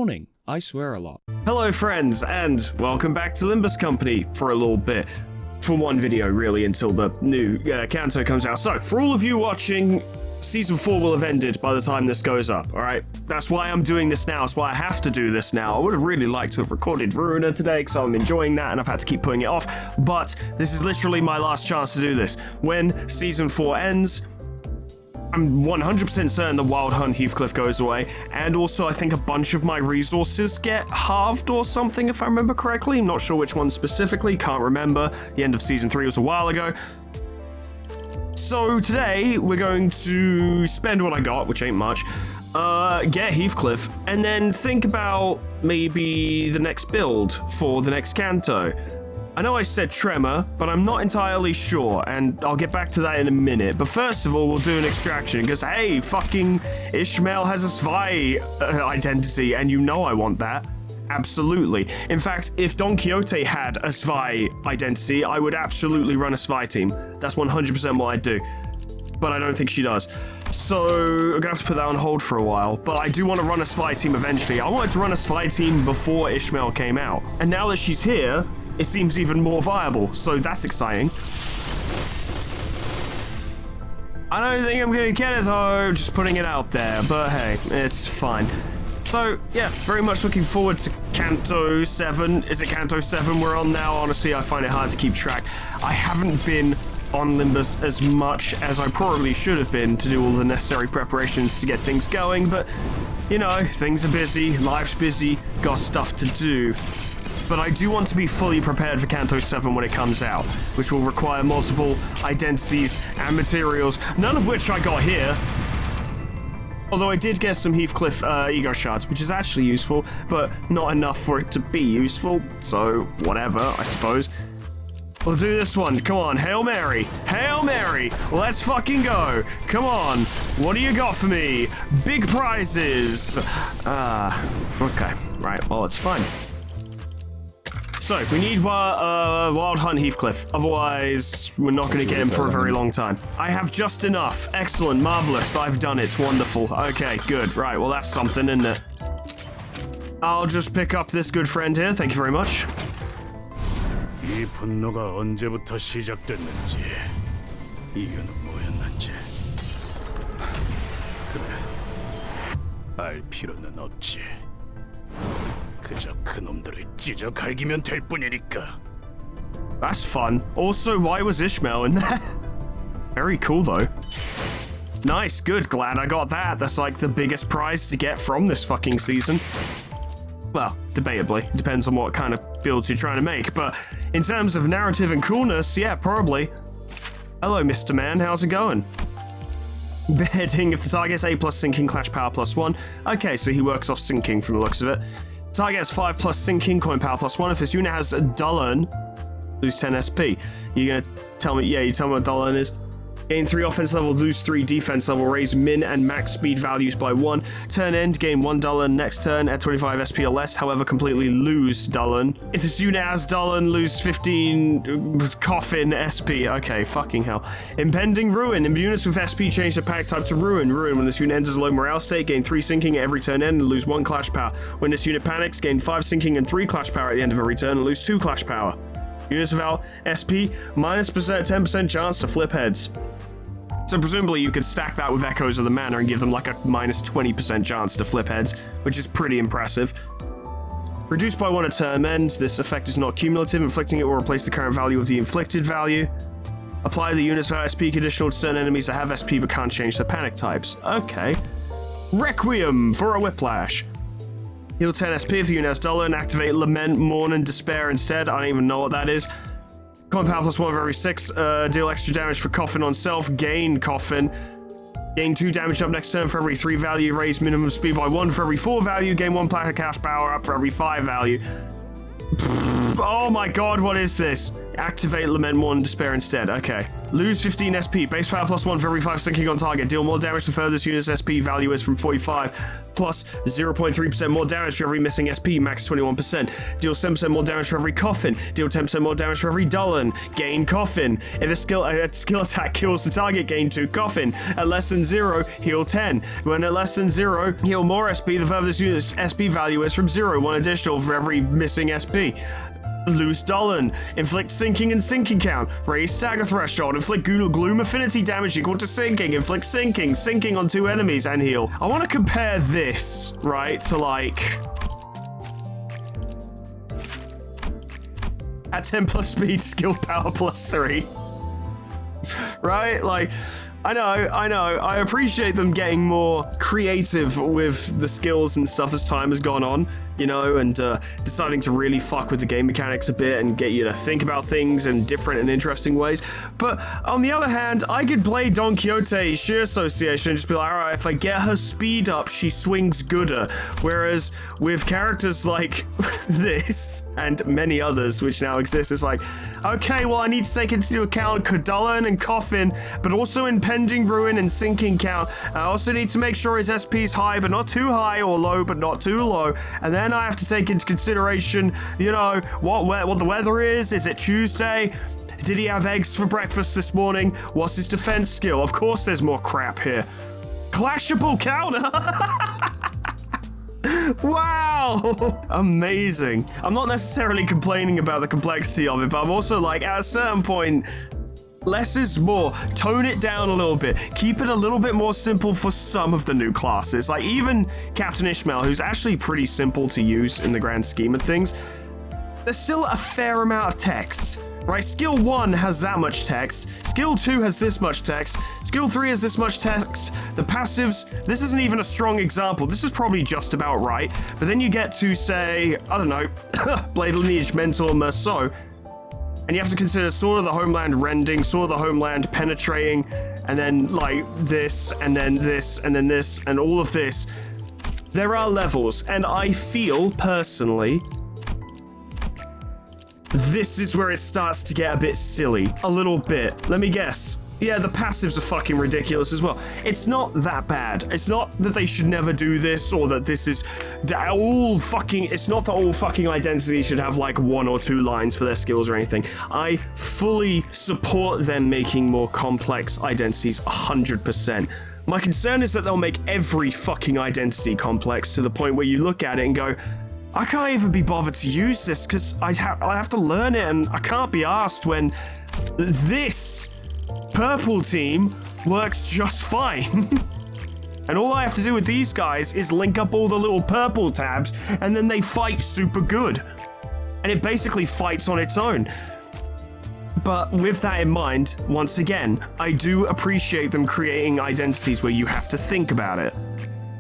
morning. I swear a lot. Hello friends, and welcome back to Limbus Company for a little bit. For one video, really, until the new Kanto comes out. So, for all of you watching, Season 4 will have ended by the time this goes up, alright? That's why I'm doing this now. That's why I have to do this now. I would have really liked to have recorded Ruiner today, because I'm enjoying that, and I've had to keep putting it off. But this is literally my last chance to do this. When Season 4 ends, I'm 100% certain the Wild Hunt Heathcliff goes away, and also I think a bunch of my resources get halved or something, if I remember correctly. I'm not sure which one specifically, can't remember. The end of Season 3 was a while ago. So today, we're going to spend what I got, which ain't much, get Heathcliff, and then think about maybe the next build for the next Kanto. I know I said Tremor, but I'm not entirely sure, and I'll get back to that in a minute. But first of all, we'll do an extraction, because hey, fucking Ishmael has a Svai identity, and you know I want that. Absolutely. In fact, if Don Quixote had a Svai identity, I would absolutely run a Svai team. That's 100% what I'd do. But I don't think she does. So, I'm gonna have to put that on hold for a while. But I do want to run a Svai team eventually. I wanted to run a Svai team before Ishmael came out. And now that she's here, it seems even more viable, so that's exciting. I don't think I'm gonna get it though, just putting it out there, but hey, it's fine. So, yeah, very much looking forward to Kanto 7. Is it Kanto 7 we're on now? Honestly, I find it hard to keep track. I haven't been on Limbus as much as I probably should have been to do all the necessary preparations to get things going, but, you know, things are busy, life's busy, got stuff to do. But I do want to be fully prepared for Kanto 7 when it comes out, which will require multiple identities and materials, none of which I got here. Although I did get some Heathcliff ego shards, which is actually useful, but not enough for it to be useful, so whatever, I suppose. We'll do this one. Come on, Hail Mary. Hail Mary. Let's fucking go. Come on. What do you got for me? Big prizes. Okay. Right, well, it's fine. So, we need Wild Hunt Heathcliff, otherwise we're not going to get him for a very long time. I have just enough. Excellent, marvelous, I've done it, wonderful. Okay, good, right, well that's something, isn't it? I'll just pick up this good friend here, thank you very much. 이 분노가 언제부터 시작됐는지, 이유는 뭐였는지. 그래, 알 필요는 없지. 그저 그놈들을 찢어 갈기면 될 뿐이니까. That's fun. Also, why was Ishmael in there? Very cool, though. Nice, good, glad I got that. That's like the biggest prize to get from this fucking season. Well, debatably. Depends on what kind of builds you're trying to make, but in terms of narrative and coolness, yeah, probably. Hello, Mr. Man, how's it going? Beheading if the target's A plus sinking, clash power plus 1. Okay, so he works off sinking from the looks of it. Target has 5 plus sinking, coin power plus 1. If this unit has a Dullen, lose 10 SP. You're gonna tell me, yeah, you tell me what Dullen is. Gain 3 offense level, lose 3 defense level, raise min and max speed values by 1. Turn end, gain 1 Dullen, next turn at 25 SP or less, however, completely lose Dullen. If this unit has Dullen, lose 15 coffin SP. Okay, fucking hell. Impending Ruin. Units with SP change the panic type to Ruin. Ruin. When this unit enters a low morale state, gain 3 sinking at every turn end and lose 1 clash power. When this unit panics, gain 5 sinking and 3 clash power at the end of every turn and lose 2 clash power. Units without SP, minus 10% chance to flip heads. So presumably you could stack that with Echoes of the Manor and give them like a minus 20% chance to flip heads, which is pretty impressive. Reduced by 1 at turn end, this effect is not cumulative, inflicting it will replace the current value of the inflicted value. Apply the units without SP conditional to certain enemies that have SP but can't change the panic types. Okay. Requiem for a Whiplash. Heal 10 SP if the unit has Duller and activate Lament, Mourn, and Despair instead. I don't even know what that is. Coin power plus 1 of every 6. Deal extra damage for Coffin on self. Gain Coffin. Gain 2 damage up next turn for every 3 value. Raise minimum speed by 1 for every 4 value. Gain 1 platinum cast power up for every 5 value. Oh my god, what is this? Activate Lament, Mourn, and Despair instead. Okay. Lose 15 SP. Base power +1 for every 5 sinking on target. Deal more damage the furthest unit's SP value is from 45. Plus 0.3% more damage for every missing SP. Max 21%. Deal 7% more damage for every coffin. Deal 10% more damage for every Dullen. Gain coffin. If a skill attack kills the target, gain 2 coffin. At less than 0, heal 10. When at less than 0, heal more SP. The furthest unit's SP value is from 0. 1 additional for every missing SP. Lose Dullen. Inflict sinking and sinking count. Raise stagger threshold. Inflict gloom affinity damage equal to sinking. Inflict sinking on 2 enemies and heal. I want to compare this, right, to like... at 10 plus speed, skill power +3. Right? Like... I know. I appreciate them getting more creative with the skills and stuff as time has gone on, you know, and deciding to really fuck with the game mechanics a bit and get you to think about things in different and interesting ways. But on the other hand, I could play Don Quixote sheer association and just be like, all right, if I get her speed up, she swings gooder. Whereas with characters like this and many others which now exist, it's like, okay, well, I need to take into account Dullen and Coffin, but also Impending Ruin and Sinking Count. I also need to make sure his SP is high, but not too high, or low, but not too low. And then I have to take into consideration, you know, what the weather is. Is it Tuesday? Did he have eggs for breakfast this morning? What's his defense skill? Of course there's more crap here. Clashable counter! Wow! Amazing. I'm not necessarily complaining about the complexity of it, but I'm also like, at a certain point, less is more. Tone it down a little bit. Keep it a little bit more simple for some of the new classes. Like even Captain Ishmael, who's actually pretty simple to use in the grand scheme of things, there's still a fair amount of text. Right, skill 1 has that much text, skill 2 has this much text, skill 3 has this much text, the passives, this isn't even a strong example, this is probably just about right, but then you get to say, I don't know, Blade Lineage, Mentor, Merceau, and you have to consider Sword of the Homeland rending, Sword of the Homeland penetrating, and then like this, and then this, and then this, and all of this. There are levels, and I feel, personally, this is where it starts to get a bit silly. A little bit. Let me guess. Yeah, the passives are fucking ridiculous as well. It's not that bad. It's not that they should never do this, or that this is all fucking... It's not that all fucking identities should have like 1 or 2 lines for their skills or anything. I fully support them making more complex identities 100%. My concern is that they'll make every fucking identity complex to the point where you look at it and go, I can't even be bothered to use this because I have to learn it, and I can't be asked when this purple team works just fine. And all I have to do with these guys is link up all the little purple tabs, and then they fight super good. And it basically fights on its own. But with that in mind, once again, I do appreciate them creating identities where you have to think about it,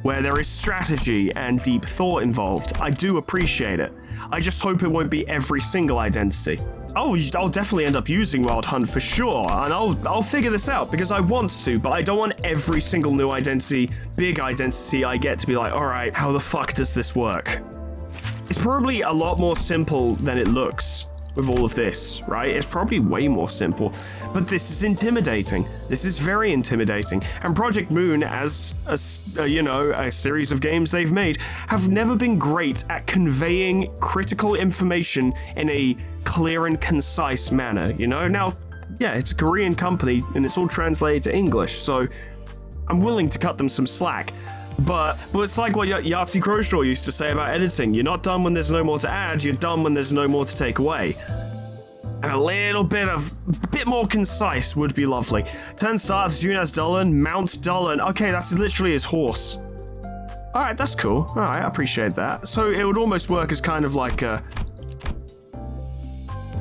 where there is strategy and deep thought involved. I do appreciate it. I just hope it won't be every single identity. Oh, I'll definitely end up using Wild Hunt for sure, and I'll figure this out because I want to, but I don't want every single new identity, big identity I get to be like, all right, how the fuck does this work? It's probably a lot more simple than it looks with all of this, right? It's probably way more simple, but this is intimidating. This is very intimidating. And Project Moon, as a series of games they've made, have never been great at conveying critical information in a clear and concise manner, you know? Now, yeah, it's a Korean company and it's all translated to English, so I'm willing to cut them some slack. But it's like what Yahtzee Croshaw used to say about editing. You're not done when there's no more to add, you're done when there's no more to take away. And a little bit more concise would be lovely. Turn start, Zunaz Dullen, Mount Dullen. Okay, that's literally his horse. Alright, that's cool. Alright, I appreciate that. So it would almost work as kind of like a...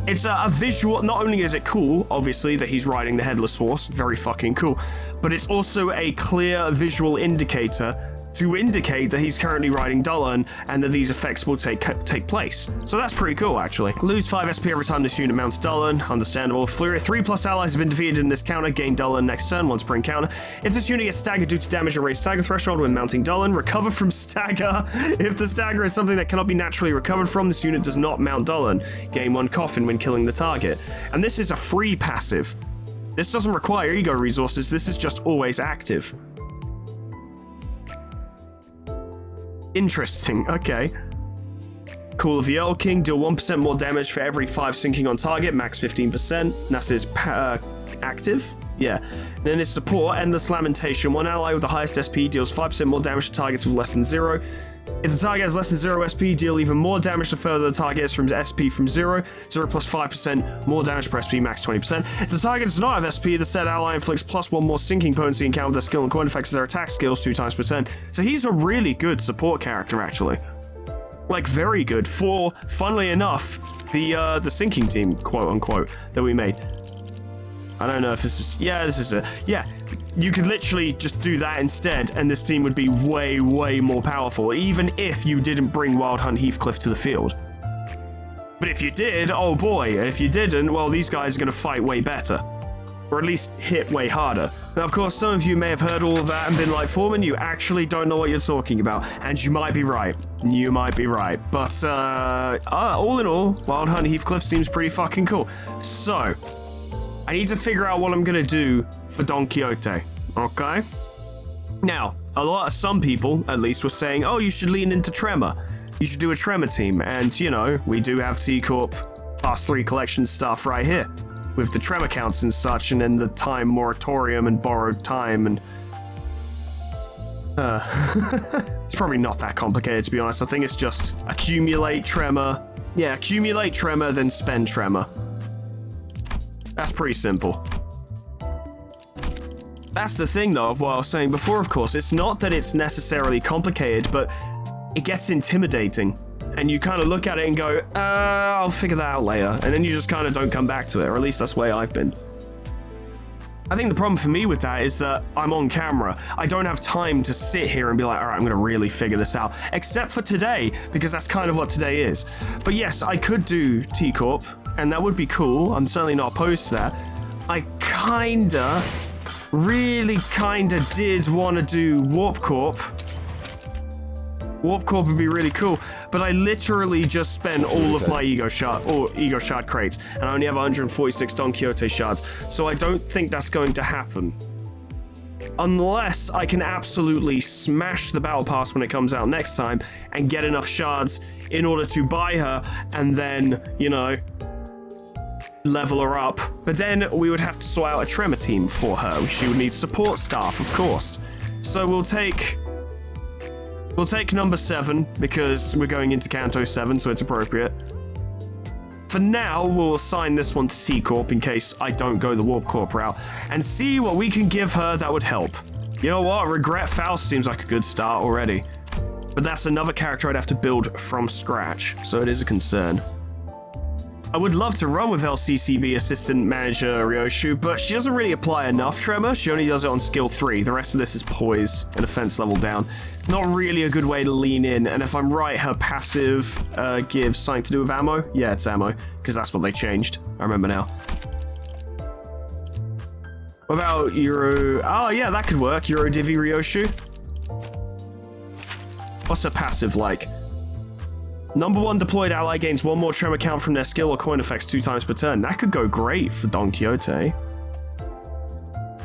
It's a visual, not only is it cool, obviously, that he's riding the headless horse, very fucking cool, but it's also a clear visual indicator to indicate that he's currently riding Dullen and that these effects will take place. So that's pretty cool, actually. Lose 5 SP every time this unit mounts Dullen, understandable. 3+ allies have been defeated in this counter, gain Dullen next turn, once per encounter. If this unit gets staggered due to damage and raise stagger threshold when mounting Dullen, recover from stagger. If the stagger is something that cannot be naturally recovered from, this unit does not mount Dullen. Gain 1 coffin when killing the target. And this is a free passive. This doesn't require ego resources, this is just always active. Interesting, okay. Call of the Earl King, deal 1% more damage for every 5 sinking on target, max 15%. That's his active? Yeah. Then his support, Endless Lamentation. One ally with the highest SP deals 5% more damage to targets with less than 0. If the target has less than 0 SP, deal even more damage the further the target is from SP from 0. 0 plus 5% more damage per SP, max 20%. If the target does not have SP, the said ally inflicts +1 more sinking potency encounter with their skill and coin effects as their attack skills 2 times per turn. So he's a really good support character, actually. Like, very good for, funnily enough, the sinking team, quote unquote, that we made. I don't know if this is, yeah, this is a, yeah, you could literally just do that instead, and this team would be way, way more powerful, even if you didn't bring Wild Hunt Heathcliff to the field. But if you did, oh boy, and if you didn't, well, these guys are going to fight way better. Or at least hit way harder. Now, of course, some of you may have heard all of that and been like, Foreman, you actually don't know what you're talking about. And you might be right. You might be right. But, all in all, Wild Hunt Heathcliff seems pretty fucking cool. So, I need to figure out what I'm going to do for Don Quixote, okay? Now, some people, at least, were saying, oh, you should lean into Tremor. You should do a Tremor team. And, you know, we do have T-Corp Class 3 collection stuff right here, with the Tremor counts and such, and then the time moratorium and borrowed time, and... it's probably not that complicated, to be honest. I think it's just accumulate Tremor. Yeah, accumulate Tremor, then spend Tremor. That's pretty simple. That's the thing, though, of what I was saying before, of course. It's not that it's necessarily complicated, but it gets intimidating. And you kind of look at it and go, I'll figure that out later. And then you just kind of don't come back to it, or at least that's the way I've been. I think the problem for me with that is that I'm on camera. I don't have time to sit here and be like, all right, I'm going to really figure this out. Except for today, because that's kind of what today is. But yes, I could do T-Corp, and that would be cool. I'm certainly not opposed to that. I really did want to do Warp Corp. Warp Corp would be really cool, but I literally just spent all of my Ego Shard crates, and I only have 146 Don Quixote shards, so I don't think that's going to happen. Unless I can absolutely smash the Battle Pass when it comes out next time, and get enough shards in order to buy her, and then, you know, level her up. But then we would have to sort out a Tremor team for her. She would need support staff, of course. So we'll take number 7, because we're going into Canto 7, so it's appropriate. For now, we'll assign this one to T-Corp in case I don't go the Warp Corp route, and see what we can give her that would help. You know what? Regret Faust seems like a good start already. But that's another character I'd have to build from scratch, so it is a concern. I would love to run with LCCB Assistant Manager Ryoshu, but she doesn't really apply enough Tremor. She only does it on skill 3. The rest of this is Poise and Offense level down. Not really a good way to lean in, and if I'm right, her passive gives something to do with ammo? Yeah, it's ammo, because that's what they changed. I remember now. What about Euro... Oh, yeah, that could work. Euro Divi Ryoshu. What's her passive like? Number 1 deployed ally gains 1 more Tremor count from their skill or coin effects 2 times per turn. That could go great for Don Quixote.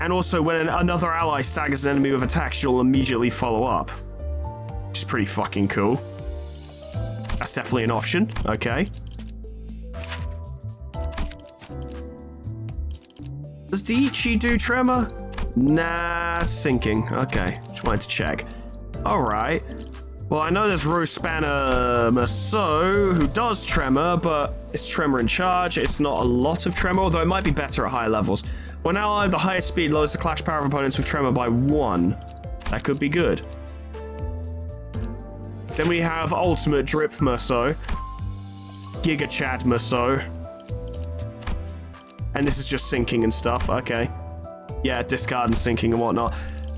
And also, when another ally staggers an enemy with attacks, she'll immediately follow up. Which is pretty fucking cool. That's definitely an option. Okay. Does Daiichi do Tremor? Nah, sinking. Okay, just wanted to check. Alright. Well, I know there's Rose Spanner Maso, who does Tremor, but it's Tremor in charge. It's not a lot of Tremor, although it might be better at high levels. When ally of the highest speed lowers the clash power of opponents with Tremor by 1. That could be good. Then we have Ultimate Drip Maso, Giga Chad Maso. And this is just sinking and stuff, okay. Yeah, discard and sinking and whatnot.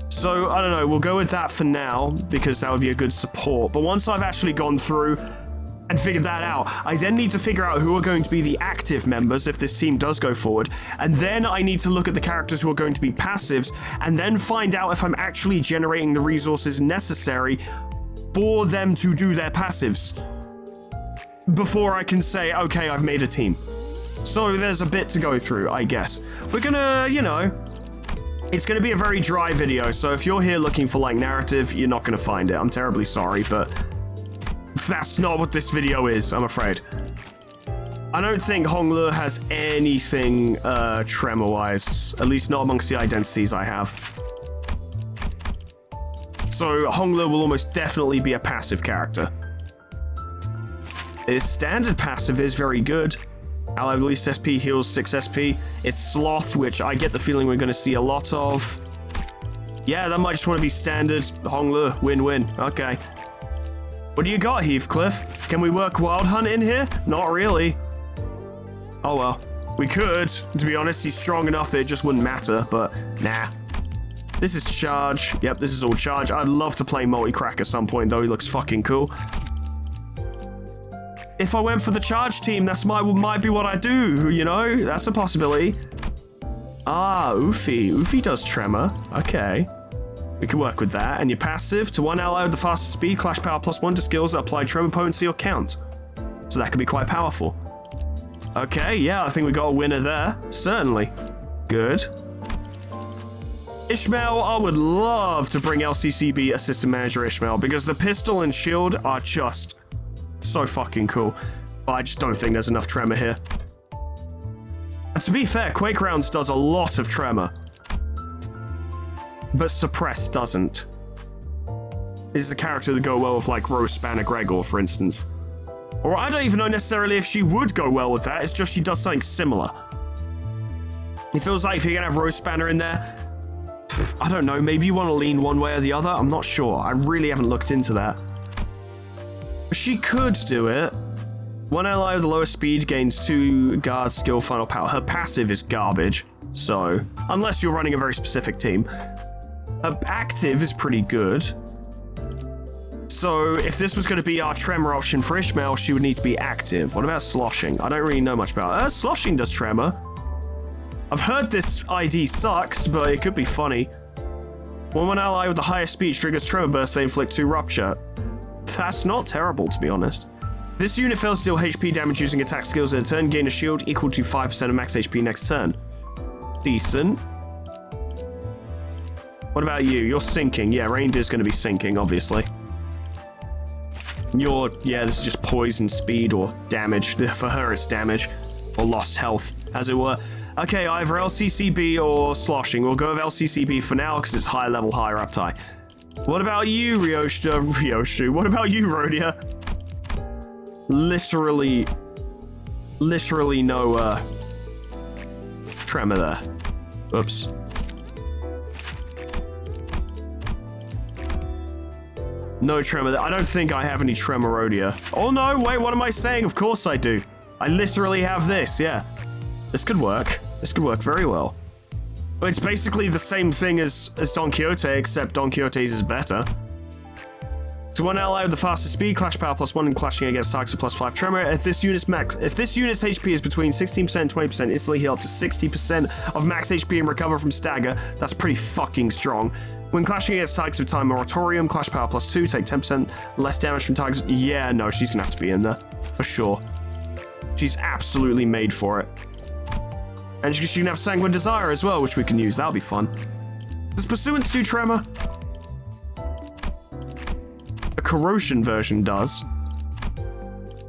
So, I don't know, we'll go with that for now, because that would be a good support. But once I've actually gone through and figured that out, I then need to figure out who are going to be the active members if this team does go forward. And then I need to look at the characters who are going to be passives, and then find out if I'm actually generating the resources necessary for them to do their passives. Before I can say, okay, I've made a team. So there's a bit to go through, I guess. We're gonna, you know, it's gonna be a very dry video, so if you're here looking for, like, narrative, you're not gonna find it. I'm terribly sorry, but that's not what this video is, I'm afraid. I don't think Honglu has anything tremor-wise, at least not amongst the identities I have. So Honglu will almost definitely be a passive character. His standard passive is very good. Ally with least SP heals 6 SP. It's Sloth, which I get the feeling we're going to see a lot of. Yeah, that might just want to be standard Honglu. Win-win. Okay. What do you got, Heathcliff? Can we work Wild Hunt in here? Not really. Oh well. We could. To be honest, he's strong enough that it just wouldn't matter, but nah. This is charge. Yep, this is all charge. I'd love to play multi-crack at some point, though. He looks fucking cool. If I went for the charge team, might be what I do, you know? That's a possibility. Ah, Oofy. Oofy does tremor. Okay. We can work with that. And your passive, to one ally with the fastest speed, clash power +1 to skills that apply tremor potency or count. So that could be quite powerful. Okay, yeah, I think we got a winner there. Certainly. Good. Ishmael, I would love to bring LCCB Assistant Manager Ishmael, because the pistol and shield are just so fucking cool. But I just don't think there's enough tremor here. And to be fair, Quake Rounds does a lot of tremor. But Suppress doesn't. This is a character that go well with, like, Rose Spanner Gregor, for instance. Or I don't even know necessarily if she would go well with that, it's just she does something similar. It feels like if you're gonna have Rose Spanner in there, I don't know, maybe you want to lean one way or the other, I'm not sure. I really haven't looked into that. She could do it. One ally with the lowest speed gains 2 guard skill final power. Her passive is garbage, so unless you're running a very specific team. Her active is pretty good. So if this was going to be our tremor option for Ishmael, she would need to be active. What about sloshing? I don't really know much about her. Sloshing does tremor. I've heard this ID sucks, but it could be funny. When one ally with the highest speed triggers tremor burst, they inflict 2 rupture. That's not terrible, to be honest. This unit fails to deal HP damage using attack skills in a turn, gain a shield equal to 5% of max HP next turn. Decent. What about you? You're sinking. Yeah, Reindeer's going to be sinking, obviously. Yeah, this is just poison speed or damage. For her, it's damage. Or lost health, as it were. Okay, either LCCB or sloshing. We'll go with LCCB for now, because it's high level, higher uptime. What about you, Ryoshu? What about you, Rhodia? Literally no, tremor there. Oops. No tremor there. I don't think I have any tremor, Rhodia. Oh no, wait, what am I saying? Of course I do. I literally have this, yeah. This could work. This could work very well. But it's basically the same thing as Don Quixote, except Don Quixote's is better. So one ally with the fastest speed, clash power +1, and clashing against targets with +5 tremor. If this unit's HP is between 16% and 20%, instantly heal up to 60% of max HP and recover from stagger. That's pretty fucking strong. When clashing against targets with time moratorium, clash power +2, take 10% less damage from targets. Yeah, no, she's gonna have to be in there for sure. She's absolutely made for it. And she can have Sanguine Desire as well, which we can use. That'll be fun. Does Pursuance do tremor? The Corrosion version does.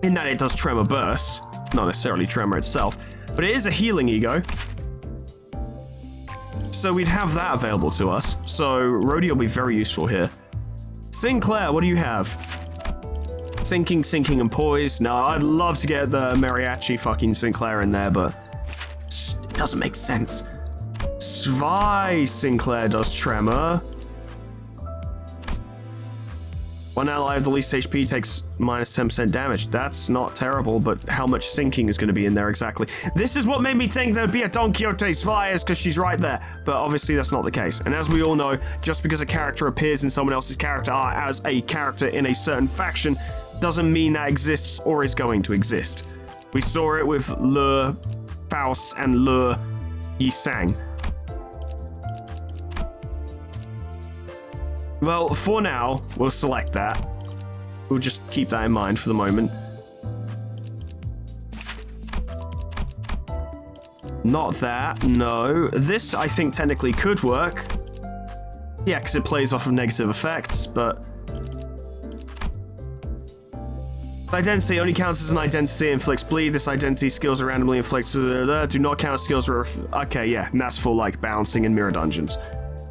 In that it does Tremor Burst. Not necessarily Tremor itself. But it is a healing ego. So we'd have that available to us. So Rhodey will be very useful here. Sinclair, what do you have? Sinking, and poise. No, I'd love to get the Mariachi fucking Sinclair in there, but it doesn't make sense. Svi Sinclair does tremor. One ally of the least HP takes minus 10% damage. That's not terrible, but how much sinking is going to be in there exactly? This is what made me think there'd be a Don Quixote Svi, because she's right there. But obviously that's not the case. And as we all know, just because a character appears in someone else's character art as a character in a certain faction, doesn't mean that exists or is going to exist. We saw it with Le Faust and Le Yi Sang. Well, for now, we'll select that. We'll just keep that in mind for the moment. Not that, no. This, I think, technically could work. Yeah, because it plays off of negative effects, but... Identity only counts as an identity, inflicts bleed. This identity skills are randomly inflicted. Do not count skills. Okay, yeah, and that's for like bouncing and mirror dungeons.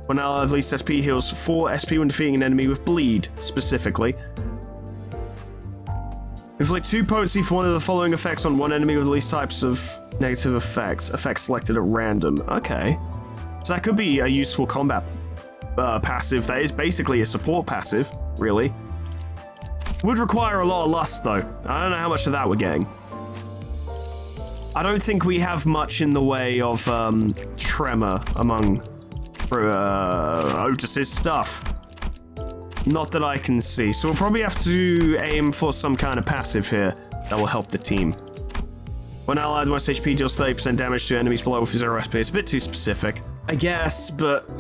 When ally of least SP heals 4 SP when defeating an enemy with bleed, specifically. Inflict 2 potency for one of the following effects on one enemy with the least types of negative effects. Effects selected at random. Okay. So that could be a useful combat passive. That is basically a support passive, really. Would require a lot of lust, though. I don't know how much of that we're getting. I don't think we have much in the way of tremor among Otis's stuff. Not that I can see. So we'll probably have to aim for some kind of passive here that will help the team. When allied, most HP deals 30% damage to enemies below with 0 SP. It's a bit too specific, I guess, but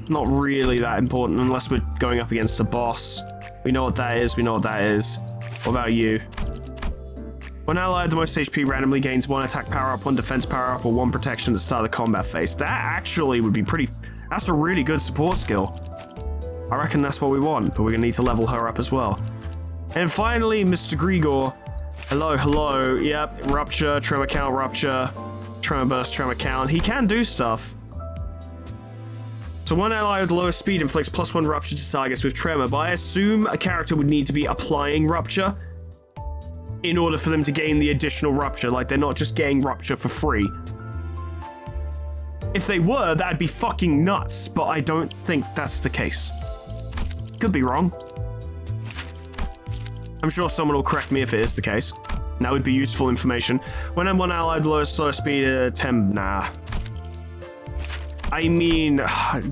not really that important unless we're going up against a boss. We know what that is, we know what that is. What about you? When allied, the most HP randomly gains 1 attack power-up, 1 defense power-up, or 1 protection at the start of the combat phase. That actually would be pretty... That's a really good support skill. I reckon that's what we want, but we're gonna need to level her up as well. And finally, Mr. Grigor. Hello, hello. Yep, Rupture, Tremor Count, Rupture, Tremor Burst, Tremor Count. He can do stuff. So one ally with the lowest speed inflicts +1 Rupture to targets with Tremor, but I assume a character would need to be applying Rupture in order for them to gain the additional Rupture. Like, they're not just getting Rupture for free. If they were, that'd be fucking nuts, but I don't think that's the case. Could be wrong. I'm sure someone will correct me if it is the case. That would be useful information. When I'm one allied lowest slow speed, 10, nah. I mean,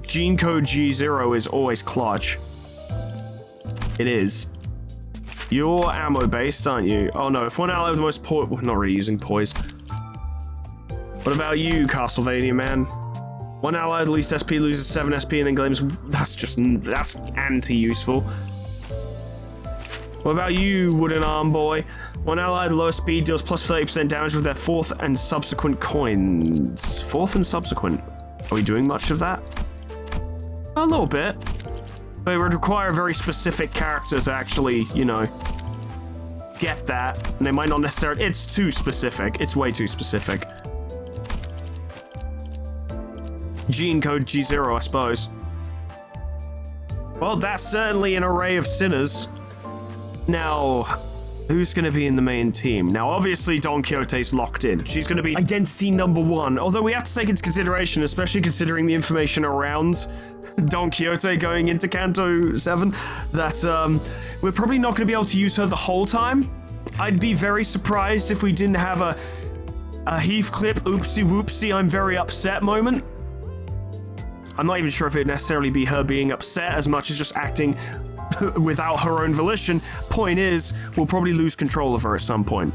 gene code G0 is always clutch. It is. You're ammo based, aren't you? Oh no, if one ally with the most poise, we're not really using poise. What about you, Castlevania man? One ally with least SP loses 7 SP and then claims that's anti-useful. What about you, wooden arm boy? One ally with lowest speed deals plus 30% damage with their 4th and subsequent coins. 4th and subsequent. Are we doing much of that? A little bit. But it would require a very specific character to actually, you know, get that. And they might not necessarily... It's too specific. It's way too specific. Gene code G0, I suppose. Well, that's certainly an array of sinners. Now, who's going to be in the main team? Now, obviously, Don Quixote's locked in. She's going to be identity number 1. Although we have to take into consideration, especially considering the information around Don Quixote going into Canto 7, that we're probably not going to be able to use her the whole time. I'd be very surprised if we didn't have a Heathcliff oopsie whoopsie I'm very upset moment. I'm not even sure if it'd necessarily be her being upset as much as just acting without her own volition. Point is, we'll probably lose control of her at some point.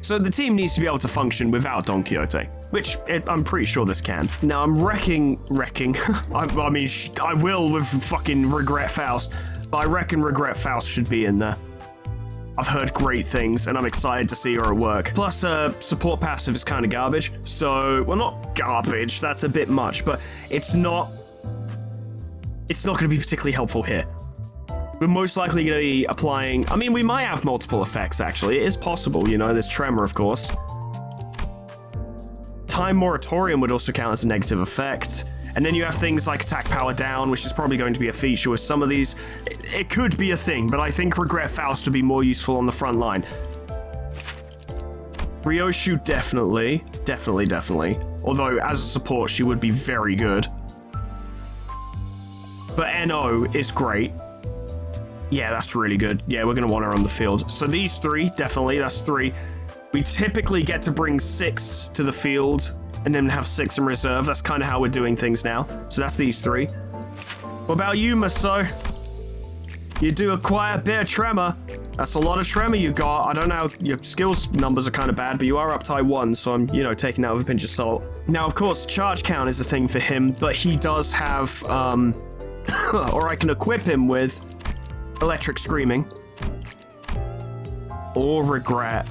So the team needs to be able to function without Don Quixote, which I'm pretty sure this can. Now I'm wrecking. I mean, I will with fucking Regret Faust, but I reckon Regret Faust should be in there. I've heard great things, and I'm excited to see her at work. Plus, support passive is kind of garbage, so... Well, not garbage, that's a bit much, but it's not going to be particularly helpful here. We're most likely going to be applying... I mean, we might have multiple effects, actually. It is possible, you know, there's Tremor, of course. Time Moratorium would also count as a negative effect. And then you have things like attack power down, which is probably going to be a feature with some of these. It could be a thing, but I think Regret Faust would be more useful on the front line. Ryoshu, definitely. Definitely. Although, as a support, she would be very good. But NO is great. Yeah, that's really good. Yeah, we're going to want her on the field. So these 3, definitely, that's 3. We typically get to bring 6 to the field and then have 6 in reserve. That's kind of how we're doing things now. So that's these 3. What about you, Maso? You do acquire a bit of Tremor. That's a lot of Tremor you got. I don't know, your skills numbers are kind of bad, but you are up to 1, so I'm, you know, taking that with a pinch of salt. Now, of course, charge count is a thing for him, but he does have, or I can equip him with Electric Screaming. Or Regret.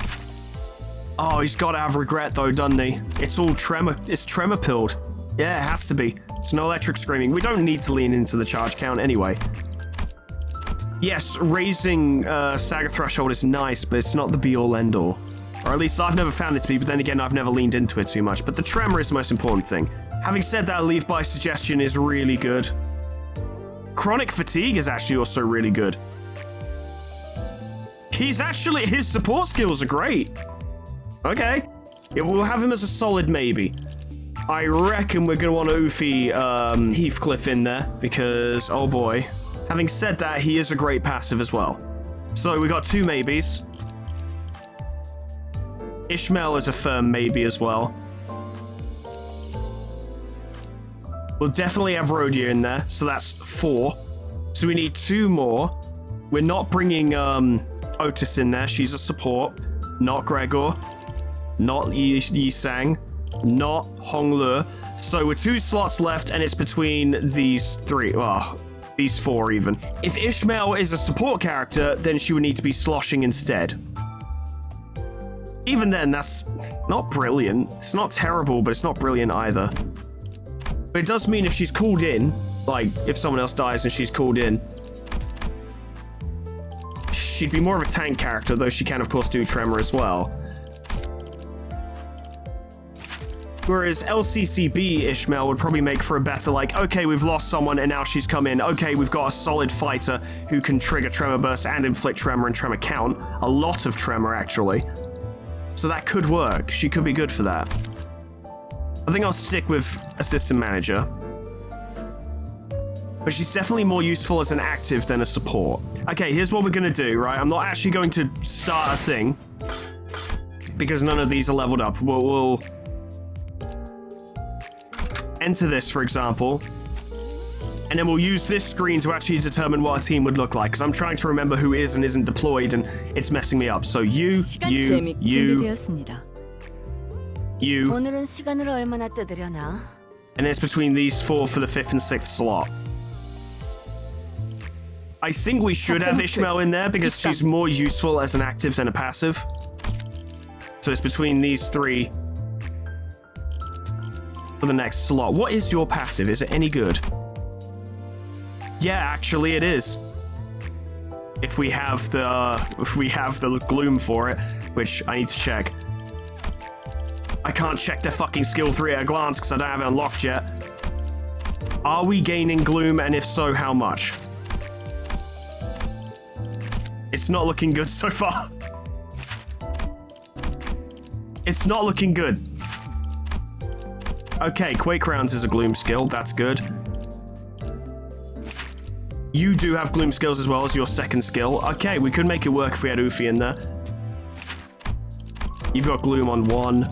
Oh, he's got to have regret though, doesn't he? It's all tremor. It's tremor pilled. Yeah, it has to be. It's no electric screaming. We don't need to lean into the charge count anyway. Yes, raising stagger threshold is nice, but it's not the be-all end-all. Or at least I've never found it to be, but then again, I've never leaned into it too much. But the tremor is the most important thing. Having said that, leave by suggestion is really good. Chronic fatigue is actually also really good. His support skills are great. Okay. Yeah, we'll have him as a solid maybe. I reckon we're going to want to oofy Heathcliff in there because, oh boy. Having said that, he is a great passive as well. So we got 2 maybes. Ishmael is a firm maybe as well. We'll definitely have Rhodia in there, so that's 4. So we need 2 more. We're not bringing Otis in there. She's a support. Not Gregor. Not Yi Sang. Not Honglu. So we're 2 slots left, and it's between these 3. Well, these 4 even. If Ishmael is a support character, then she would need to be sloshing instead. Even then, that's not brilliant. It's not terrible, but it's not brilliant either. But it does mean if she's called in, like if someone else dies and she's called in, she'd be more of a tank character, though she can of course do tremor as well. Whereas LCCB Ishmael would probably make for a better, like, okay, we've lost someone and now she's come in. Okay, we've got a solid fighter who can trigger tremor burst and inflict tremor and tremor count. A lot of tremor, actually. So that could work. She could be good for that. I think I'll stick with assistant manager. But she's definitely more useful as an active than a support. Okay, here's what we're going to do, right? I'm not actually going to start a thing because none of these are leveled up. We'll enter this, for example, and then we'll use this screen to actually determine what a team would look like, because I'm trying to remember who is and isn't deployed, and it's messing me up. So you. 오늘은 시간을 얼마나 뜯으려나? And it's between these 4 for the 5th and 6th slot. I think we should have Ishmael in there because she's more useful as an active than a passive. So it's between these 3 for the next slot. What is your passive? Is it any good? Yeah, actually it is. If we have the gloom for it, which I need to check. I can't check their fucking skill 3 at a glance because I don't have it unlocked yet. Are we gaining gloom, and if so, how much? It's not looking good so far. It's not looking good. Okay, Quake Rounds is a gloom skill. That's good. You do have gloom skills as well as your second skill. Okay, we could make it work if we had Ufi in there. You've got gloom on 1.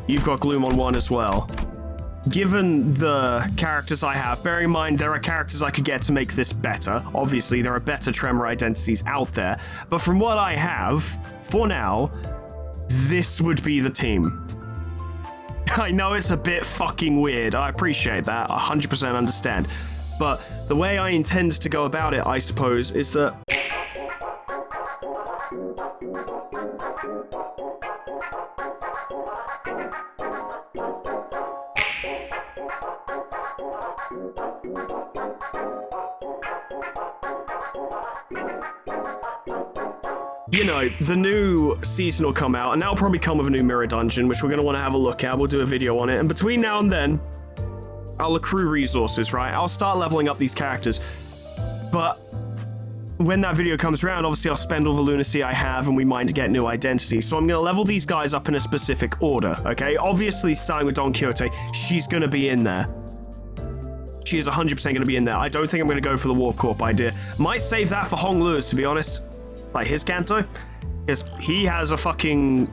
You've got gloom on 1 as well. Given the characters I have, bear in mind there are characters I could get to make this better. Obviously, there are better tremor identities out there. But from what I have, for now, this would be the team. I know it's a bit fucking weird. I appreciate that. 100% understand. But the way I intend to go about it, I suppose, is that... You know, the new season will come out, and that'll probably come with a new mirror dungeon, which we're going to want to have a look at. We'll do a video on it. And between now and then, I'll accrue resources, right? I'll start leveling up these characters. But when that video comes around, obviously I'll spend all the lunacy I have, and we might get new identities. So I'm going to level these guys up in a specific order, okay? Obviously, starting with Don Quixote, she's going to be in there. She is 100% going to be in there. I don't think I'm going to go for the Warp Corp idea. Might save that for Hong Lu's, to be honest. Like his Kanto, because he has a fucking,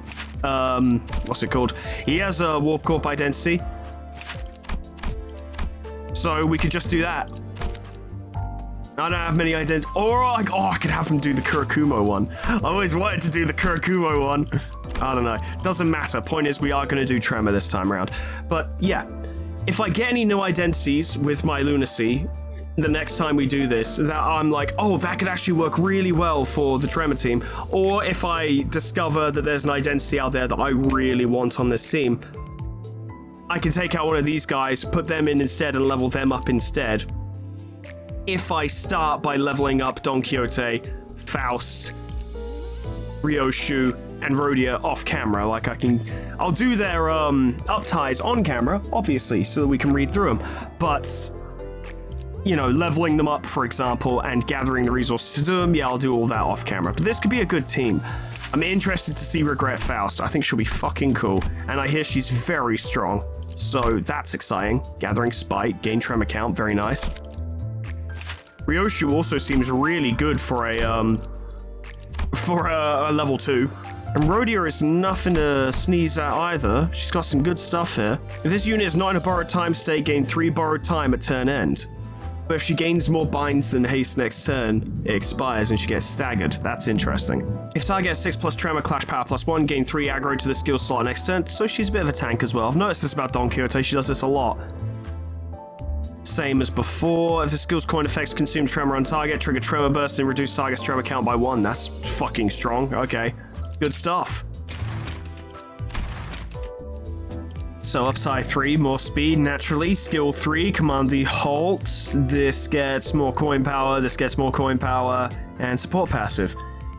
what's it called? He has a Warp Corp identity. So we could just do that. I don't have many identities. Or, I could have him do the Kurakumo one. I always wanted to do the Kurakumo one. I don't know. Doesn't matter. Point is, we are going to do Tremor this time around. But yeah, if I get any new identities with my lunacy, the next time we do this that I'm like, oh, that could actually work really well for the Tremor team. Or if I discover that there's an identity out there that I really want on this team, I can take out one of these guys, put them in instead, and level them up instead. If I start by leveling up Don Quixote, Faust, Ryoshu, and Rhodia off camera, like I'll do their up ties on camera, obviously, so that we can read through them. But, you know, leveling them up, for example, and gathering the resources to do them, yeah, I'll do all that off camera. But this could be a good team. I'm interested to see Regret Faust. I think she'll be fucking cool, and I hear she's very strong, so that's exciting. Gathering Spite, gain Tremor count, very nice. Ryoshu also seems really good for a level 2. And Rhodia is nothing to sneeze at either. She's got some good stuff here. If this unit is not in a borrowed time state, gain 3 borrowed time at turn end. But if she gains more binds than haste next turn, it expires and she gets staggered. That's interesting. If target has 6+ Tremor, Clash Power +1, gain 3 aggro to the skill slot next turn, so she's a bit of a tank as well. I've noticed this about Don Quixote, she does this a lot. Same as before. If the skill's coin effects consume Tremor on target, trigger Tremor Burst and reduce target's Tremor count by 1. That's fucking strong. Okay. Good stuff. So upside 3, more speed, naturally. Skill 3, command the halt. This gets more coin power, this gets more coin power, and support passive.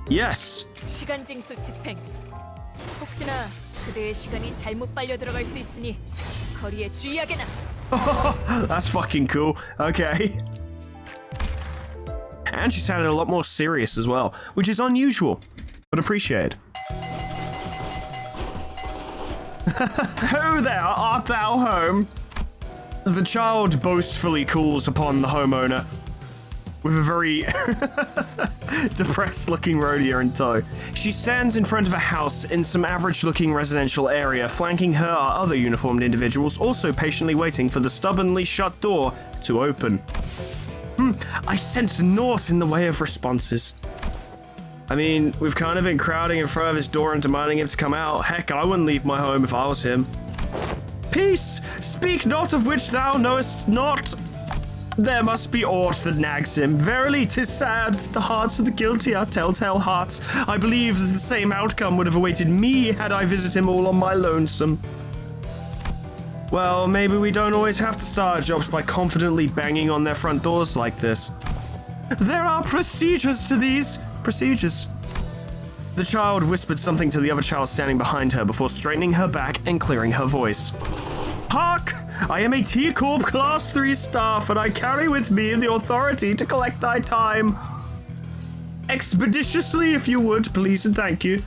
Yes! 시간 징수 집행. 혹시나 그대의 시간이 잘못 빨려 들어갈 수 있으니 거리에 주의하게나. That's fucking cool. Okay. And she sounded a lot more serious as well, which is unusual, but appreciated. Who there, art thou home? The child boastfully calls upon the homeowner with a very depressed-looking Rhodia in tow. She stands in front of a house in some average-looking residential area. Flanking her are other uniformed individuals, also patiently waiting for the stubbornly shut door to open. I sense naught in the way of responses. I mean, we've kind of been crowding in front of his door and demanding him to come out. Heck, I wouldn't leave my home if I was him. Peace! Speak not of which thou knowest not. There must be aught that nags him. Verily, 'tis sad. The hearts of the guilty are telltale hearts. I believe that the same outcome would have awaited me had I visited him all on my lonesome. Well, maybe we don't always have to start our jobs by confidently banging on their front doors like this. There are procedures to these. Procedures. The child whispered something to the other child standing behind her before straightening her back and clearing her voice. Hark! I am a T-Corp Class 3 staff, and I carry with me the authority to collect thy time. Expeditiously, if you would, please and thank you.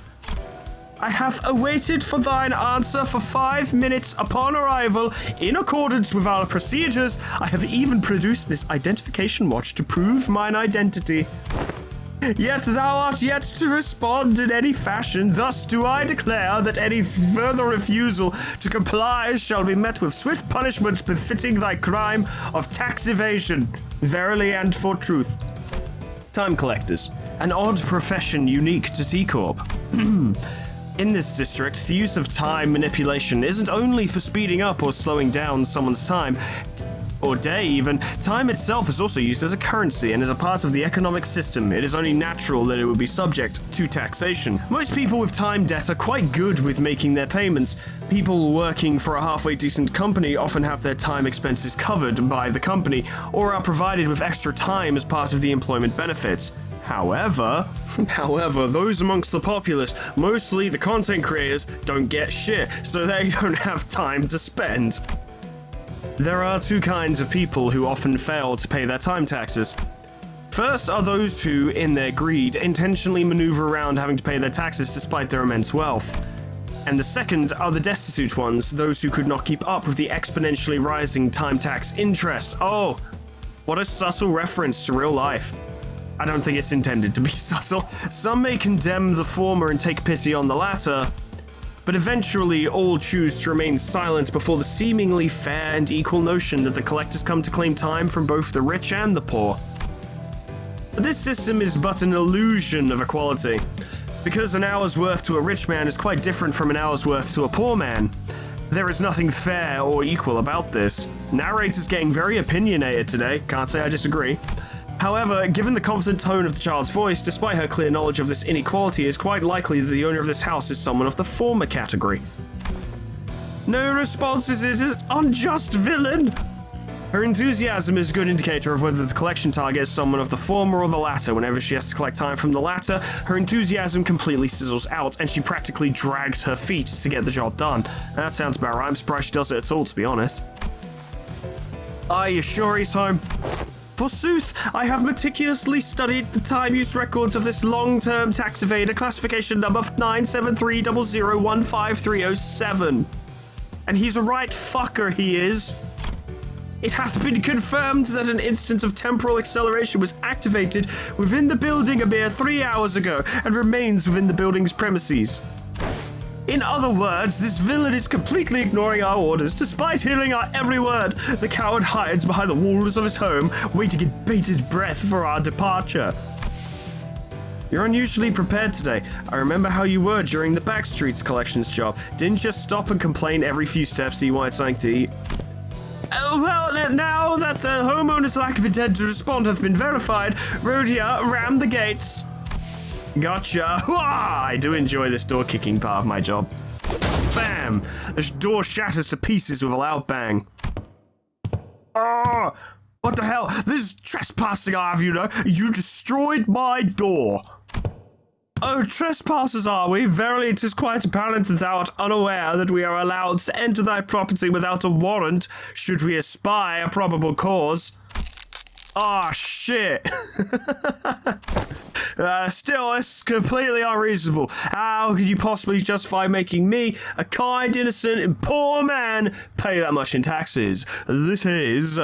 I have awaited for thine answer for 5 minutes upon arrival. In accordance with our procedures, I have even produced this identification watch to prove mine identity. Yet thou art yet to respond in any fashion. Thus do I declare that any further refusal to comply shall be met with swift punishment befitting thy crime of tax evasion. Verily and for truth. Time collectors, an odd profession unique to T-Corp. In this district, the use of time manipulation isn't only for speeding up or slowing down someone's time, or day even. Time itself is also used as a currency and as a part of the economic system. It is only natural that it would be subject to taxation. Most people with time debt are quite good with making their payments. People working for a halfway decent company often have their time expenses covered by the company, or are provided with extra time as part of the employment benefits. However, those amongst the populace, mostly the content creators, don't get shit, so they don't have time to spend. There are 2 kinds of people who often fail to pay their time taxes. First are those who, in their greed, intentionally maneuver around having to pay their taxes despite their immense wealth. And the second are the destitute ones, those who could not keep up with the exponentially rising time tax interest. Oh, what a subtle reference to real life. I don't think it's intended to be subtle. Some may condemn the former and take pity on the latter, but eventually all choose to remain silent before the seemingly fair and equal notion that the collectors come to claim time from both the rich and the poor. But this system is but an illusion of equality, because an hour's worth to a rich man is quite different from an hour's worth to a poor man. There is nothing fair or equal about this. Narrator's getting very opinionated today. Can't say I disagree. However, given the confident tone of the child's voice, despite her clear knowledge of this inequality, it is quite likely that the owner of this house is someone of the former category. No responses is an unjust villain. Her enthusiasm is a good indicator of whether the collection target is someone of the former or the latter. Whenever she has to collect time from the latter, her enthusiasm completely sizzles out and she practically drags her feet to get the job done. That sounds about right. I'm surprised she does it at all, to be honest. Are you sure he's home? Forsooth, I have meticulously studied the time use records of this long-term tax evader, classification number 97300153007. And he's a right fucker, he is. It hath been confirmed that an instance of temporal acceleration was activated within the building a mere 3 hours ago and remains within the building's premises. In other words, this villain is completely ignoring our orders. Despite hearing our every word, the coward hides behind the walls of his home, waiting in bated breath for our departure. You're unusually prepared today. I remember how you were during the Backstreets collections job. Didn't you stop and complain every few steps that you wanted something to eat? Oh, well, now that the homeowner's lack of intent to respond has been verified, Rhodia rammed the gates. Gotcha. I do enjoy this door kicking part of my job. Bam! This door shatters to pieces with a loud bang. Oh, what the hell? This is trespassing, you know. You destroyed my door. Oh, trespassers are we? Verily, it is quite apparent that thou art unaware that we are allowed to enter thy property without a warrant, should we espy a probable cause. Ah, shit. Still, it's completely unreasonable. How could you possibly justify making me, a kind, innocent, and poor man, pay that much in taxes? This is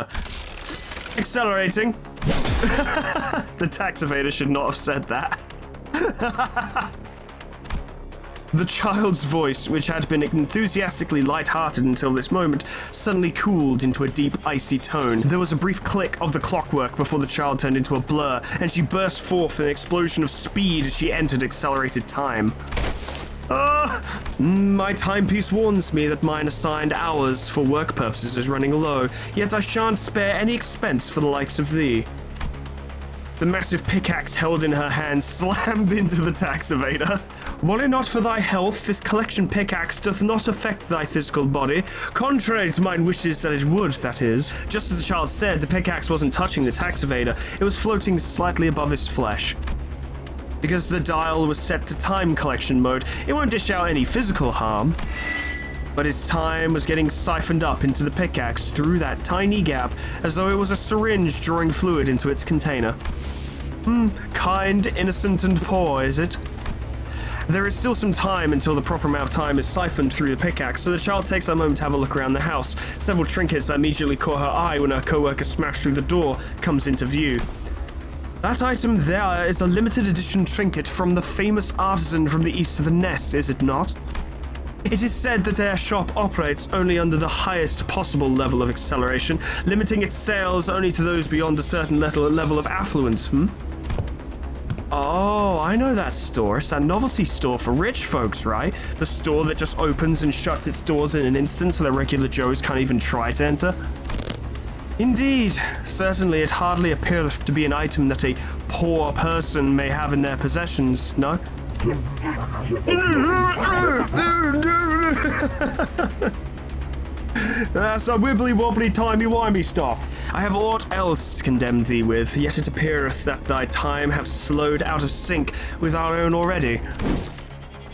accelerating. The tax evader should not have said that. The child's voice, which had been enthusiastically light-hearted until this moment, suddenly cooled into a deep, icy tone. There was a brief click of the clockwork before the child turned into a blur, and she burst forth in an explosion of speed as she entered accelerated time. My timepiece warns me that mine assigned hours for work purposes is running low, yet I shan't spare any expense for the likes of thee. The massive pickaxe held in her hand slammed into the tax evader. Were it not for thy health, this collection pickaxe doth not affect thy physical body, contrary to mine wishes that it would, that is. Just as the child said, the pickaxe wasn't touching the tax evader, it was floating slightly above his flesh. Because the dial was set to time collection mode, it won't dish out any physical harm. But his time was getting siphoned up into the pickaxe through that tiny gap, as though it was a syringe drawing fluid into its container. Kind, innocent, and poor, is it? There is still some time until the proper amount of time is siphoned through the pickaxe, so the child takes a moment to have a look around the house. Several trinkets that immediately caught her eye when her co-worker smashed through the door comes into view. That item there is a limited edition trinket from the famous artisan from the east of the nest, is it not? It is said that their shop operates only under the highest possible level of acceleration, limiting its sales only to those beyond a certain level of affluence, Oh, I know that store. It's that novelty store for rich folks, right? The store that just opens and shuts its doors in an instant so that regular Joes can't even try to enter. Indeed. Certainly, it hardly appears to be an item that a poor person may have in their possessions, no? That's some wibbly-wobbly, timey-wimey stuff. I have aught else to condemn thee with, yet it appeareth that thy time hath slowed out of sync with our own already.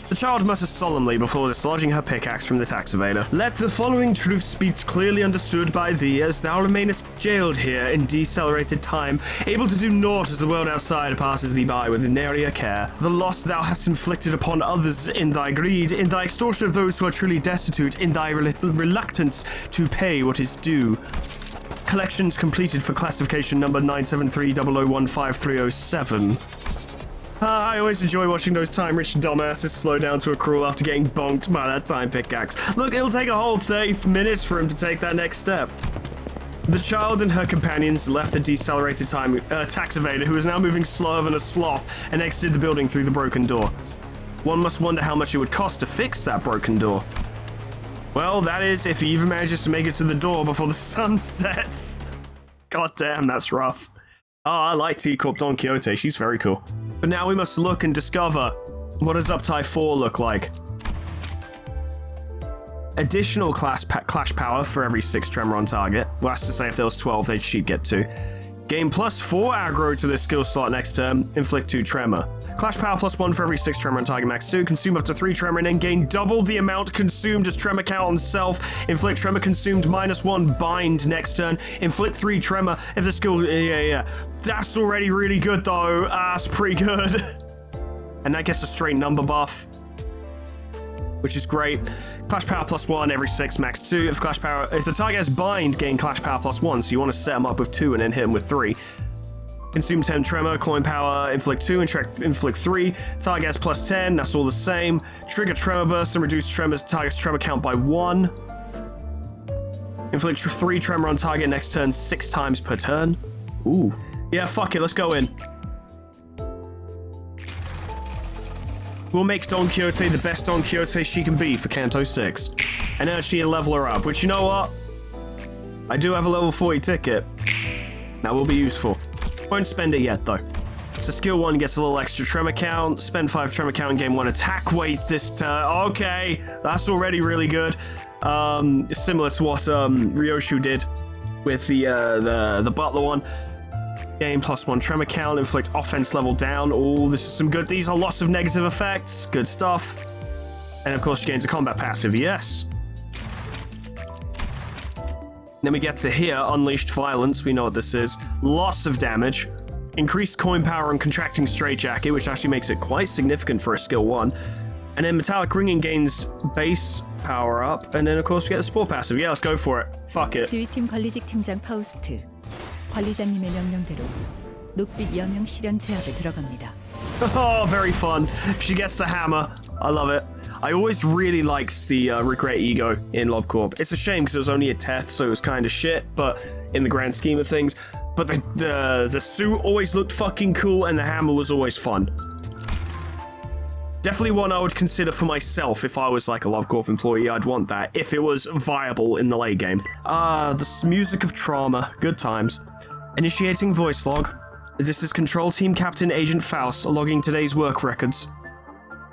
The child mutters solemnly before dislodging her pickaxe from the tax evader. Let the following truths be clearly understood by thee, as thou remainest jailed here in decelerated time, able to do naught as the world outside passes thee by with nary a care. The loss thou hast inflicted upon others in thy greed, in thy extortion of those who are truly destitute, in thy reluctance to pay what is due. Collections completed for classification number 97300153007. I always enjoy watching those time-rich dumbasses slow down to a crawl after getting bonked by that time pickaxe. Look, it'll take a whole 30 minutes for him to take that next step. The child and her companions left the decelerated tax evader, who is now moving slower than a sloth, and exited the building through the broken door. One must wonder how much it would cost to fix that broken door. Well, that is if he even manages to make it to the door before the sun sets. God damn, that's rough. Oh, I like T-Corp Don Quixote. She's very cool. But now we must look and discover, what does Uptie 4 look like? Additional clash power for every 6 tremor on target. Well, that's to say if there was 12, she'd get 2. Gain +4 aggro to this skill slot next turn. Inflict 2 tremor. Clash power +1 for every 6 tremor on target max 2. Consume up to 3 tremor and then gain double the amount consumed as tremor count on self. Inflict tremor consumed -1 bind next turn. Inflict 3 tremor if the skill... Yeah. That's already really good though. That's pretty good. And that gets a straight number buff, which is great. Clash power +1 every 6 max 2. If the target has bind, gain clash power +1. So you want to set him up with 2 and then hit him with 3. Consume 10 tremor, coin power, inflict 2, and inflict 3. Target has +10, that's all the same. Trigger tremor burst and reduce target's tremor count by 1. Inflict 3 tremor on target next turn 6 times per turn. Ooh. Yeah, fuck it, let's go in. We'll make Don Quixote the best Don Quixote she can be for Kanto 6. And actually level her up, which you know what? I do have a level 40 ticket. That will be useful. Won't spend it yet though. So skill 1 gets a little extra tremor count. Spend 5 tremor count and gain 1 attack weight this turn. Okay, that's already really good. Similar to what Ryoshu did with the butler one. Gain +1 tremor count, inflict offense level down. Oh, this is some good. These are lots of negative effects. Good stuff. And of course, she gains a combat passive. Yes. Then we get to here, Unleashed Violence. We know what this is. Lots of damage. Increased coin power and contracting straitjacket, which actually makes it quite significant for a skill 1. And then Metallic Ringing gains base power up. And then of course we get the Spore passive. Yeah, let's go for it. Fuck it. 지휘팀 관리직 팀장 파우스트. 관리자님의 명령대로 녹빛 여명 실현 제압에 들어갑니다. Oh, very fun. She gets the hammer. I love it. I always really liked the Regret Ego in LobCorp. It's a shame because it was only a Teth, so it was kind of shit, but in the grand scheme of things. But the suit always looked fucking cool, and the hammer was always fun. Definitely one I would consider for myself if I was like a LobCorp employee. I'd want that if it was viable in the late game. The music of trauma. Good times. Initiating voice log. This is Control Team Captain Agent Faust logging today's work records.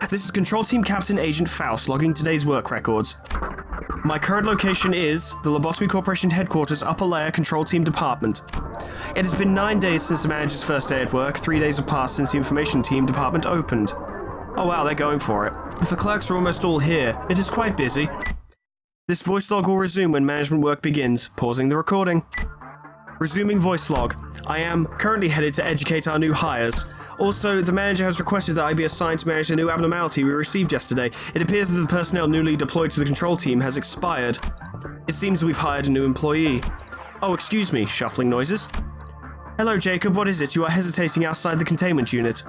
This is Control Team Captain Agent Faust logging today's work records. My current location is the Lobotomy Corporation Headquarters Upper Layer Control Team Department. It has been 9 days since the manager's first day at work. 3 days have passed since the Information Team Department opened. Oh wow, they're going for it. The clerks are almost all here. It is quite busy. This voice log will resume when management work begins. Pausing the recording. Resuming voice log. I am currently headed to educate our new hires. Also, the manager has requested that I be assigned to manage the new abnormality we received yesterday. It appears that the personnel newly deployed to the control team has expired. It seems we've hired a new employee. Oh, excuse me, shuffling noises. Hello, Jacob, what is it? You are hesitating outside the containment unit.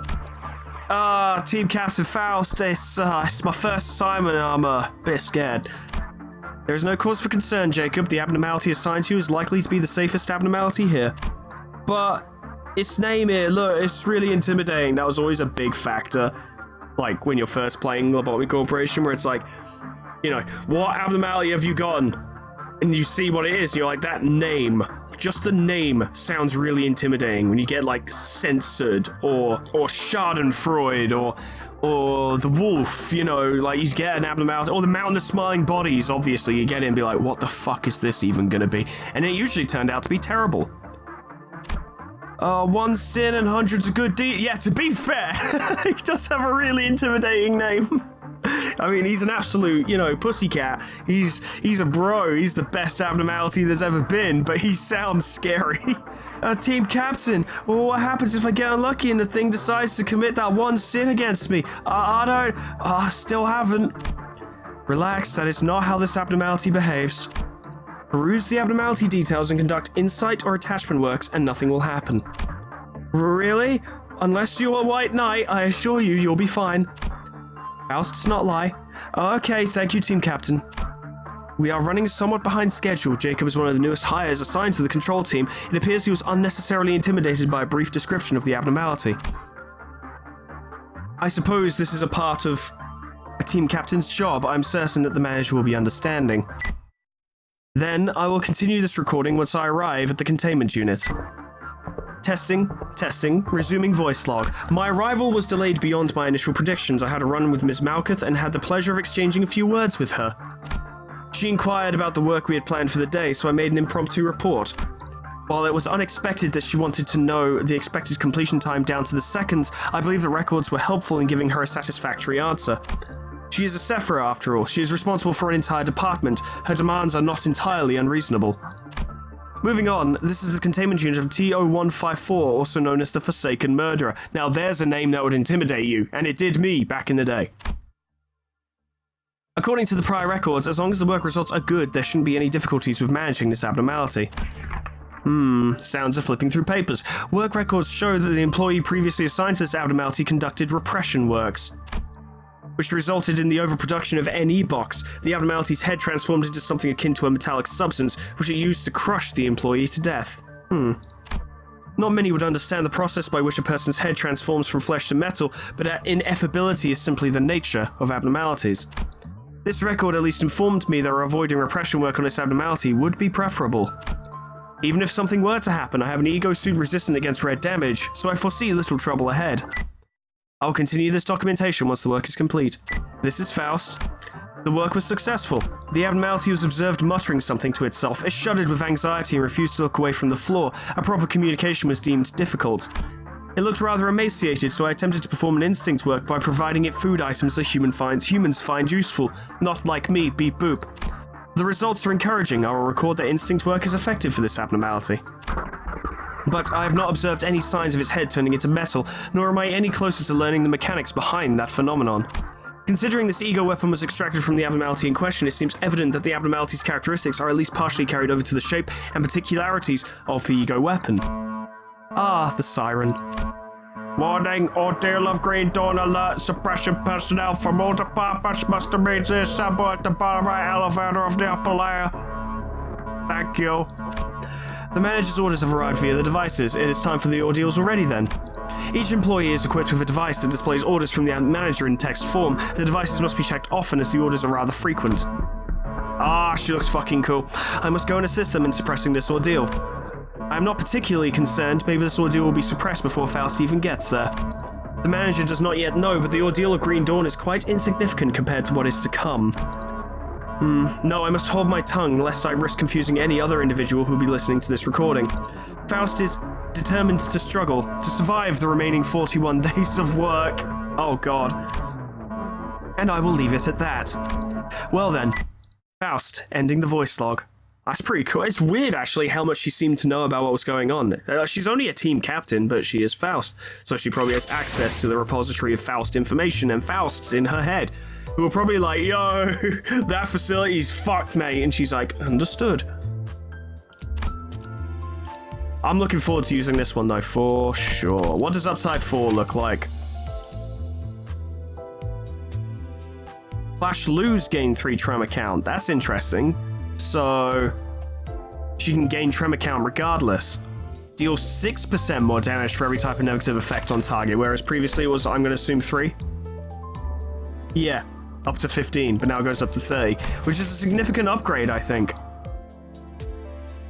Team Captain Faust, it's my first assignment and I'm a bit scared. There is no cause for concern, Jacob. The abnormality assigned to you is likely to be the safest abnormality here. But its name here, look, it's really intimidating. That was always a big factor. Like, when you're first playing Lobotomy Corporation, where it's like, you know, what abnormality have you gotten? And you see what it is, and you're like, that name, just the name sounds really intimidating when you get, like, Censored, or Schadenfreude, or the Wolf, you know, like, you get an abnormality, or the Mountain of Smiling Bodies, obviously, you get in and be like, what the fuck is this even gonna be? And it usually turned out to be terrible. One sin and hundreds of good deeds. Yeah, to be fair, he does have a really intimidating name. I mean, he's an absolute, you know, pussycat. He's a bro. He's the best abnormality there's ever been, but he sounds scary. Team Captain, well, what happens if I get unlucky and the thing decides to commit that one sin against me? I still haven't. Relax, that is not how this abnormality behaves. Peruse the abnormality details and conduct insight or attachment works and nothing will happen. Really? Unless you're a white knight, I assure you, you'll be fine. Faust does not lie. Okay, thank you, Team Captain. We are running somewhat behind schedule. Jacob is one of the newest hires assigned to the control team. It appears he was unnecessarily intimidated by a brief description of the abnormality. I suppose this is a part of a team captain's job, I'm certain that the manager will be understanding. Then, I will continue this recording once I arrive at the containment unit. Testing, resuming voice log. My arrival was delayed beyond my initial predictions. I had a run with Ms. Malkuth and had the pleasure of exchanging a few words with her. She inquired about the work we had planned for the day, so I made an impromptu report. While it was unexpected that she wanted to know the expected completion time down to the seconds, I believe the records were helpful in giving her a satisfactory answer. She is a Sephira, after all. She is responsible for an entire department. Her demands are not entirely unreasonable. Moving on, this is the containment unit of T0154, also known as the Forsaken Murderer. Now there's a name that would intimidate you, and it did me back in the day. According to the prior records, as long as the work results are good, there shouldn't be any difficulties with managing this abnormality. Sounds of flipping through papers. Work records show that the employee previously assigned to this abnormality conducted repression works, which resulted in the overproduction of NE box. The abnormality's head transformed into something akin to a metallic substance, which it used to crush the employee to death. Not many would understand the process by which a person's head transforms from flesh to metal, but ineffability is simply the nature of abnormalities. This record at least informed me that avoiding repression work on this abnormality would be preferable. Even if something were to happen, I have an ego suit resistant against red damage, so I foresee little trouble ahead. I'll continue this documentation once the work is complete. This is Faust. The work was successful. The abnormality was observed muttering something to itself. It shuddered with anxiety and refused to look away from the floor. A proper communication was deemed difficult. It looked rather emaciated, so I attempted to perform an instinct work by providing it food items that humans find useful, not like me, beep boop. The results are encouraging. I will record that instinct work is effective for this abnormality. But I have not observed any signs of its head turning into metal, nor am I any closer to learning the mechanics behind that phenomenon. Considering this ego weapon was extracted from the abnormality in question, it seems evident that the abnormality's characteristics are at least partially carried over to the shape and particularities of the ego weapon. Ah, the siren. Warning, ordeal of Green Dawn alert. Suppression personnel for multi-purpose must immediately assemble at the bottom right elevator of the upper layer. Thank you. The manager's orders have arrived via the devices. It is time for the ordeals already then. Each employee is equipped with a device that displays orders from the manager in text form. The devices must be checked often as the orders are rather frequent. Ah, she looks fucking cool. I must go and assist them in suppressing this ordeal. I am not particularly concerned. Maybe this ordeal will be suppressed before Faust even gets there. The manager does not yet know, but the ordeal of Green Dawn is quite insignificant compared to what is to come. No, I must hold my tongue, lest I risk confusing any other individual who will be listening to this recording. Faust is determined to struggle, to survive the remaining 41 days of work. Oh god. And I will leave it at that. Well then, Faust, ending the voice log. That's pretty cool. It's weird, actually, how much she seemed to know about what was going on. She's only a team captain, but she is Faust, so she probably has access to the repository of Faust information, and Faust's in her head, who are probably like, yo, that facility's fucked, mate, and she's like, understood. I'm looking forward to using this one, though, for sure. What does Upside 4 look like? Flash lose gain 3 tremor count. That's interesting. So she can gain tremor count regardless. Deal 6% more damage for every type of negative effect on target, whereas previously it was, I'm going to assume 3? Yeah, up to 15, but now it goes up to 30, which is a significant upgrade, I think.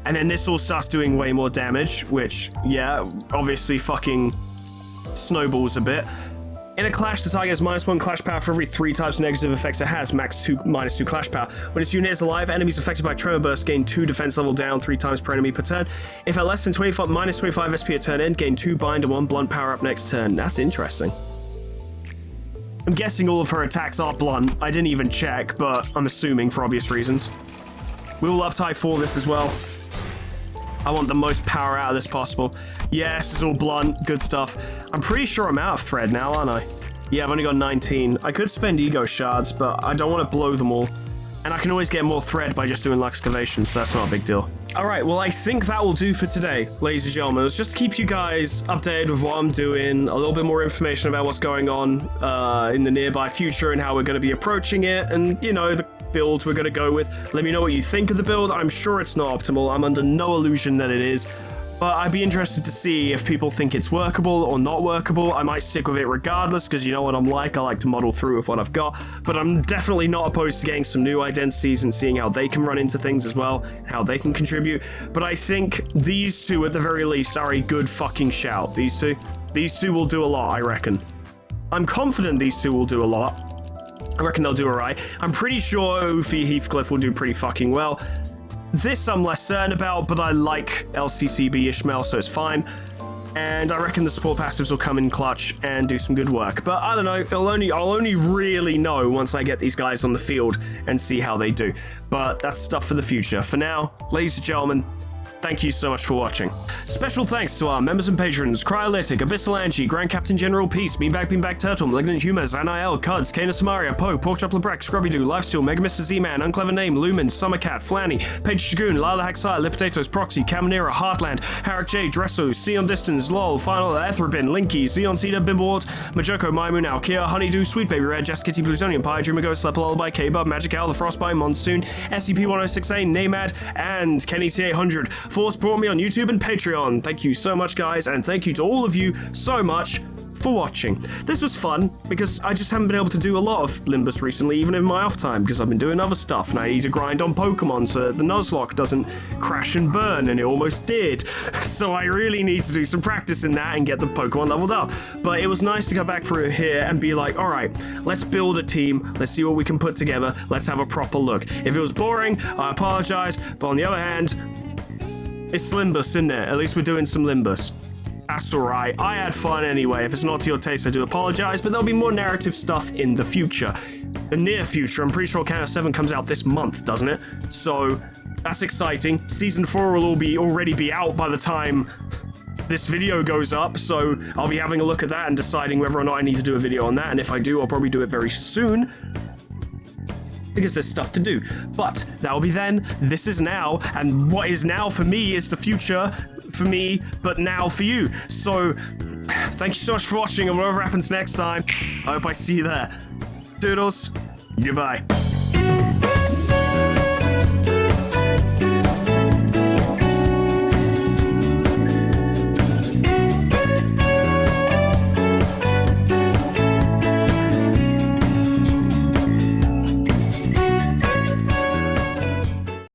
And then this all starts doing way more damage, which, yeah, obviously fucking snowballs a bit. In a clash, the target has -1 clash power for every 3 types of negative effects it has, max -2 clash power. When its unit is alive, enemies affected by Tremor Burst gain 2 defense level down 3 times per enemy per turn. If at less than -25 SP a turn end, gain 2 bind and 1 blunt power up next turn. That's interesting. I'm guessing all of her attacks are blunt. I didn't even check, but I'm assuming for obvious reasons. We will love Type 4 this as well. I want the most power out of this possible. Yes, it's all blunt, good stuff. I'm pretty sure I'm out of thread now, aren't I? Yeah, I've only got 19. I could spend ego shards, but I don't want to blow them all. And I can always get more thread by just doing Luxcavation, so that's not a big deal. Alright, well I think that will do for today, ladies and gentlemen. It was just to keep you guys updated with what I'm doing, a little bit more information about what's going on in the nearby future and how we're going to be approaching it, and, you know, the builds we're going to go with. Let me know what you think of the build. I'm sure it's not optimal. I'm under no illusion that it is. But I'd be interested to see if people think it's workable or not workable. I might stick with it regardless, because you know what I'm like. I like to model through with what I've got. But I'm definitely not opposed to getting some new identities and seeing how they can run into things as well, how they can contribute. But I think these two, at the very least, are a good fucking shout. These two will do a lot, I reckon. I'm confident these two will do a lot. I reckon they'll do alright. I'm pretty sure Oofy Heathcliff will do pretty fucking well. This I'm less certain about, but I like LCCB Ishmael, so it's fine. And I reckon the support passives will come in clutch and do some good work. But I don't know, I'll only really know once I get these guys on the field and see how they do. But that's stuff for the future. For now, ladies and gentlemen, thank you so much for watching. Special thanks to our members and patrons: Cryolytic, Abyssal Angie, Grand Captain General Peace, Beanbag Turtle, Malignant Humor, Zanael, Cuds, Kana Samaria, Poe, Porkchop Lebrek, Scrubby-Doo, Lifesteal, Mega Mr. Z-Man, Unclever Name, Lumen, Summercat, Flanny, Page Dragoon, Lila Haxai, Lipotatoes, Proxy, Caminera, Heartland, Harak J, Dresso, Sion Distance, LOL, Final, Etherabin, Linky, Zeon Cedar, Bimblewart, Majoko, Maimu, Alkia, Honeydew, Sweet Baby Red, Jaskitty, Plutonium Pie, Dreamago, Slepa Lullaby, K-Bub, Magic Owl, The Frostbite, Monsoon, SCP-1068, Namad, and Kenny T800 for supporting me on YouTube and Patreon. Thank you so much, guys, and thank you to all of you so much for watching. This was fun because I just haven't been able to do a lot of Limbus recently, even in my off time, because I've been doing other stuff and I need to grind on Pokemon so that the Nuzlocke doesn't crash and burn, and it almost did. So I really need to do some practice in that and get the Pokemon leveled up. But it was nice to go back through here and be like, all right, let's build a team. Let's see what we can put together. Let's have a proper look. If it was boring, I apologize. But on the other hand, it's Limbus, isn't it? At least we're doing some Limbus. That's alright. I had fun anyway. If it's not to your taste, I do apologize, but there'll be more narrative stuff in the future. The near future. I'm pretty sure Count of 7 comes out this month, doesn't it? So that's exciting. Season 4 will already be out by the time this video goes up, so I'll be having a look at that and deciding whether or not I need to do a video on that, and if I do, I'll probably do it very soon, because there's stuff to do. But that will be then. This is now, and what is now for me is the future for me, but now for you. So thank you so much for watching, and whatever happens next time, I hope I see you there. Doodles, goodbye.